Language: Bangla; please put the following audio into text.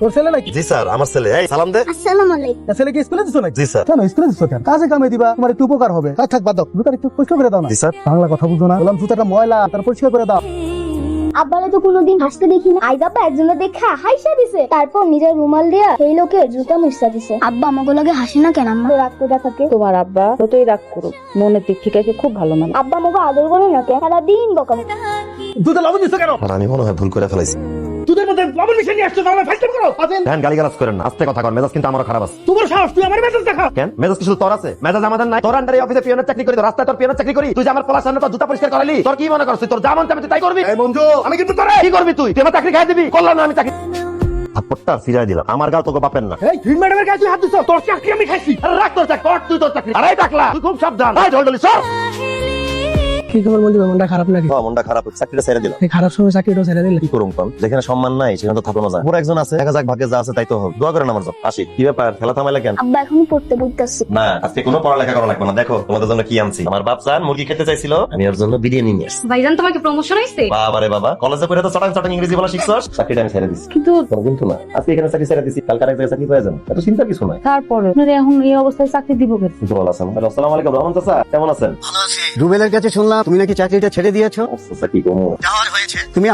তোর ছেলে নাকি? জি স্যার, আমার ছেলে। এই সালাম দে। আসসালামু আলাইকুম। তা ছেলেকে স্কুলে দিছো নাকি? জি স্যার। কেন স্কুলে দিছো কেন? কাজে কামে দিবা, তোমার একটু উপকার হবে। থাক থাক বাদ দাও, জুতার একটু পরিষ্কার করে দাও না। জি স্যার। বাংলা কথা বুঝো না, বললাম জুতাটা ময়লা, তার পরিষ্কার করে দাও। আব্বারে তো কোনোদিন হাসতে দেখি না। আইজ আব্বা একজনের দেখা হাইসা দিছে, তারপর নিজের রুমাল দিয়া সেই লোকের জুতা মুছতে দিছে। আব্বা আমাকে লগে হাসে না কেন? আম্মা রাগ করে থাকে। তোমার আব্বা যতই রাগ করুক মনের দিক থেকে সে খুব ভালো মানুষ। আব্বা আমাকে আদর করে না কেন? সারাদিন বকা। জুতা লবণ দিছো কেন? আর আমি মনে হয় ভুল করে ফেলাইছি। দুধের মধ্যে লবণ মিশিয়ে নিয়ে আসছো, তাহলে ফাইট করো। আছেন ধ্যান গালিগালাজ করেন না, আস্তে কথা কর। মেজাজ কিন্তু আমারও খারাপ আছে। তোমার সাহস, তুই আমার মেজাজ দেখা। কেন মেজাজ কি শুধু তোর আছে? মেজাজ আমাদের নাই? তোর আন্ডারে অফিসে পিয়নের চাকরি করি, তো রাস্তায় তোর পিয়নের চাকরি করি। তুই যে আমার পলার সামনে তোর জুতা পরিষ্কার করালি, তোর কি মনে করছিস? তোর যা মন চাবে তুই তাই করবি? এই মঞ্জু, আমি কিন্তু তোরে কি করবি তুই? তুই আমার চাকরি খাই দিবি? করলাম না আমি চাকরি। থাপ্পড়টা ফিরাই দিলাম। আমার গাল তোকে বাপেন না। এই হিন ম্যাডামের কাছে হাত দিছো, তোর চাকরি আমি খাইছি। আরে রাখ তোর চাকরি, কর তুই তোর চাকরি। আরে টাকলা, তুই খুব সাবধান। এই ঢোল ঢোলি সর। কি খবর মঞ্জু, মনটা খারাপ নাকি? হ্যাঁ, মনটা খারাপ, চাকরিটা ছেড়ে দিলাম। এই খারাপ সময় চাকরিটা ছেড়ে দিলে কি করুম কম? যেখানে সম্মান নাই সেখানে তো থাকলো না যায়। পুরো একজন আছে, দেখা যাক ভাগ্যে যা আছে তাই তো হোক। দোয়া করেন আমার জন্য। আসি। কি ব্যাপার, খেলা থামাইলে কেন? আব্বা এখনো পড়তে বলতেছে। না, আজকে কোনো পড়ালেখা করা লাগবে না। দেখো তোমাদের জন্য কি আনছি। আমার বাপ চান মুরগি খেতে চাইছিল, আমি ওর জন্য বিরিয়ানি নিয়ে আসছি। ভাইজান তোমাকে প্রমোশন হইছে? বাবারে বাবা, কলেজে পড়ে তো চটাং চটাং ইংরেজি বলা শিখছস। চাকরিটা আমি ছেড়ে দিছি। কিন্তু কোনো কিন্তু না, আজকে এখানে চাকরি ছেড়ে দিছি, কালকে আরেক জায়গায় চাকরি পেয়ে যাবো। এত চিন্তা কিছু নাই। তারপরে আপনার এখন এই অবস্থায় চাকরি দিব কেন? ভালো আছেন? আসসালামু আলাইকুম রহমান চাচা, কেমন আছেন? রুবেলের কাছে শুনলাম তুমি নাকি চাকরিটা ছেড়ে দিয়েছো। আচ্ছা কি কমো? তুমি